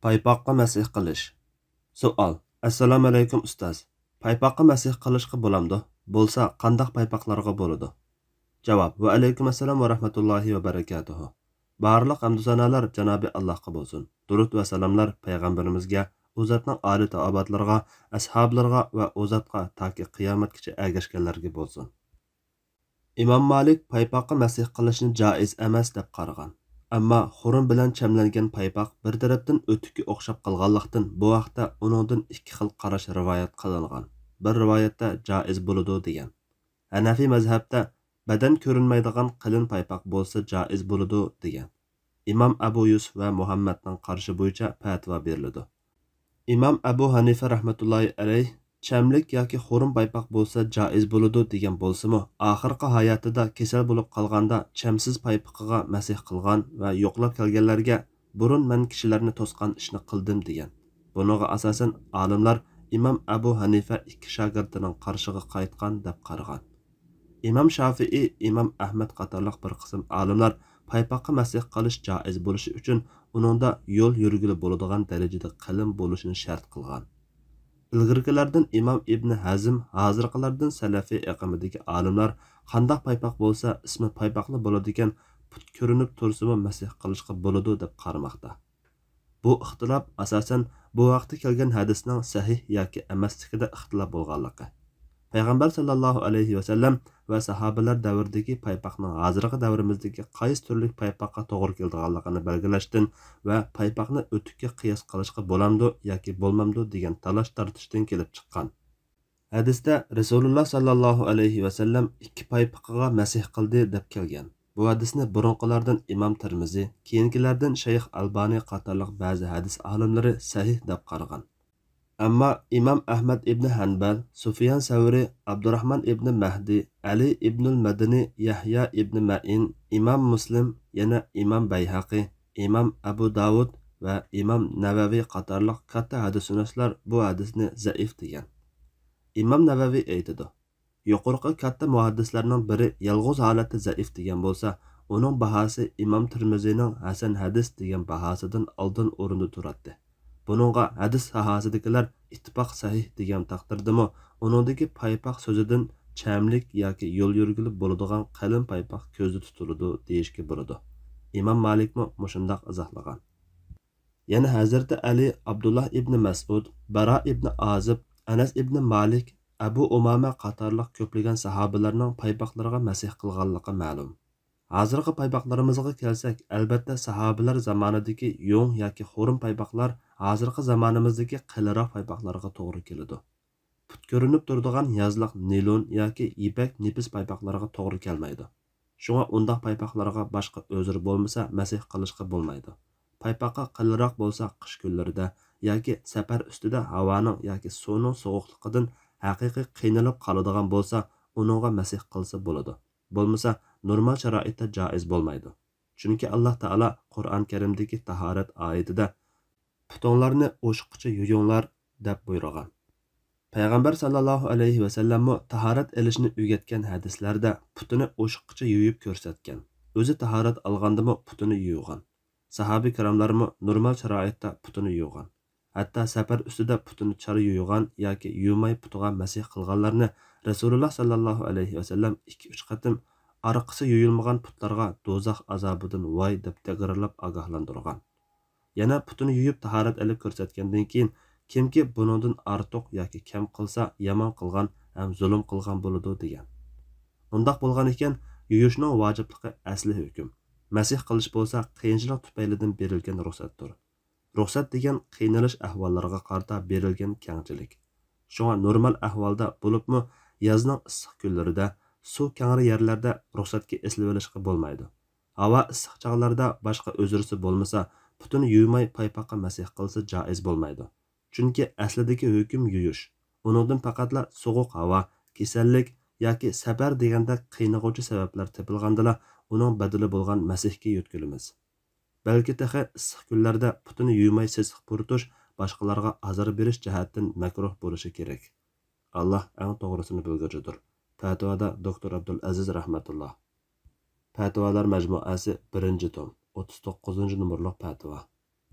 Paypoqqa masih qilish. Savol. Assalomu alaykum ustoz. Paypoqqa masih qilishga bo'lamdi? Bo'lsa, qanday paypoqlarga bo'ladi? Javob. Va alaykum assalom va rahmatullohi va barakatuh. Barliq hamd sanolar Janobi Allohga bo'lsin. Durud va salomlar payg'ambarimizga, u zotning oli taobatlarga, ashablarga va u zotga toki qiyomatgacha ergashganlarga bo'lsin. Imom Malik paypoqqa masih qilishni joiz emas deb qaragan. Ammo xurun bilan chamlangan paypoq bir tarafdan o'tikka o'xshab qolganlikdan bu vaqtda uningdan ikki xil qarash rivoyat qilingan. Bir rivoyatda joiz bo'ladi degan. Hanafiy mazhabda badan ko'rinmaydigan qalin paypoq bo'lsa joiz bo'ladi degan. Imom Abu Yusuf va Muhammadning qarashi bo'yicha fatvo beriladi. Imom Abu Hanifa rahmatullohi alayh chamlik yoki xurun paypoq bo'lsa joiz bo'ladi degan bo'lsa-mu, oxirgi hayotida kasal bo'lib qolganda chamsiz paypoqiga masih qilgan va yo'qlab kelganlarga burun men kishilarni to'sqan ishni qildim degan. Bunoga asosan olimlar Imom Abu Hanifa ikki shogirdining qarshiga qaytgan deb qaragan. Imom Shafi'i, Imom Ahmad qatorliq bir qism olimlar paypoqqa masih qilish joiz bo'lishi uchun uningda yo'l yurgili bo'ladigan darajada qalin bo'lishini shart qilgan. İlgirkilerden İmam İbn Hazm, hazırkilerden Selefi eqimidagi olimlar qanday paypoq bo'lsa ismi paypoqli bo'ladigan put ko'rinib tursa-mu masih qilishga bo'ladi deb qaramoqda. Bu ixtilof asosan bu vaqtda kelgan hadisning sahih yoki emasligida ixtilof bo'lganligi. Payg'ambar sallallohu alayhi va sallam va sahobalar davridagi paypoqning hozirgi davrimizdagi qaysi turli paypoqqa to'g'ri kelganligini belgilashdan va paypoqni o'tikka qiyos qilishga bo'lamdi yoki bo'lmamdi degan talash tortishdan kelib chiqqan. Hadisda Rasululloh sallallohu alayhi va sallam ikki paypoqqa masih qildi deb kelgan. Bu hadisni burunqilardan Imom Tirmizi, keyingilardan Shayx Albani qatorliq ba'zi hadis olimlari sahih deb qaragan. Ammo Imom Ahmad ibn Hanbal, Sufyan Savri, Abdurrahman ibn Mahdi, Ali ibnul Madini, Yahya ibn Ma'in, Imom Muslim, yana Imom Bayhaqi, Imom Abu Davud va Imom Navavi qatorliq katta hadishunoslar bu hadisni zaif degan. Imom Navavi aytadi: "Yuqorqi katta muhaddislarning biri yolg'iz holatda zaif degan bo'lsa, uning bahosi Imom Tirmizining Hasan hadis degan bahosidan oldin o'rinda turadi. Buningga hadis sahosidagilar ittifoq sahih degan taqdirdami, uningdagi paypoq so'zidan chamlik yoki yo'l yurgili bo'ladigan qalin paypoq ko'zda tutiladi deyishga bo'ladi. Imom Malikmi mushundoq izohlagan. Yana Hazrati Ali, Abdullah ibn Mas'ud, Bara ibn Azib, Anas ibn Malik, Abu Umama qatorliq ko'plagan sahobalarning paypoqlariga masih qilganligi ma'lum. Hozirgi paypoqlarimizga kelsak, albatta sahobalar zamonidagi yo'ng yoki xurun paypoqlar hozirgi zamonimizdagi qiliroq paypoqlarga to'g'ri keladi. Put ko'rinib turadigan yozliq nilon yoki ipak nipis paypoqlarga to'g'ri kelmaydi. Shunga undaq paypoqlarga boshqa o'zir bo'lmasa masih qilishga bo'lmaydi. Paypoqqa qiliroq bo'lsa qish kunlarida yoki safar ustida havoning yoki suvning sovuqligidan haqiqiy qiynalib qoladigan bo'lsa, uningga masih qilsa bo'ladi. Bo'lmasa normal sharoitda joiz bo'lmaydi. Chunki Alloh taolo Qur'on Karimdagi tahorat oyatida putonlarni o'shqicha yuyinglar deb buyurgan. Payg'ambar sallallohu alayhi va sallam tahorat elishni o'rgatgan hadislarda putini o'shqicha yuyib ko'rsatgan. O'zi tahorat olgandimi putini yuygan. Sahobiy kiromlarmi normal sharoitda putini yuygan. Hatto safar ustida putini char yuygan yoki yumay putiga masih qilganlarni Rasululloh sallallohu alayhi va sallam 2-3 qatim orqasi yuyilmagan putlarga do'zax azobidan voy deb takrorlab ogohlantirgan. Yana putini yuyib tahorat olib ko'rsatgandan keyin kimki buningdan ortiq yoki kam qilsa yomon qilgan ham zulm qilgan bo'ladi degan. Undaq bo'lgan ekan, yuyishning vojibligi asli hukm. Masih qilish bo'lsa qiyinchilik tufaylidan berilgan ruxsatdir. Ruxsat degan qiynalish ahvollariga qarata berilgan kengchilik. Shunga normal ahvolda bo'libmi yozning issiq kunlarida suv kengri yerlarda ruxsatga eslab olishga bo'lmaydi. Havo issiq chog'larda boshqa o'zirisi bo'lmasa, putini yuymay paypoqqa masih qilsa joiz bo'lmaydi. Chunki aslidagi hukm yuyish. Uningdan faqatla sovuq havo, kasallik yoki safar deganda qiynag'uvchi sabablar topilgandala uning badali bo'lgan masihga yetkilimiz. Balki taxi issiq kunlarda putini yuymay sesiq puritish boshqalarga azor berish jihatdan makruh bo'lishi kerak. Alloh eng to'g'risini bilguchidir. Fatvoda Doktor Abdul Aziz rahmatulloh. Fatvolar majmuasi 1-tom, 39-numurli fatvo.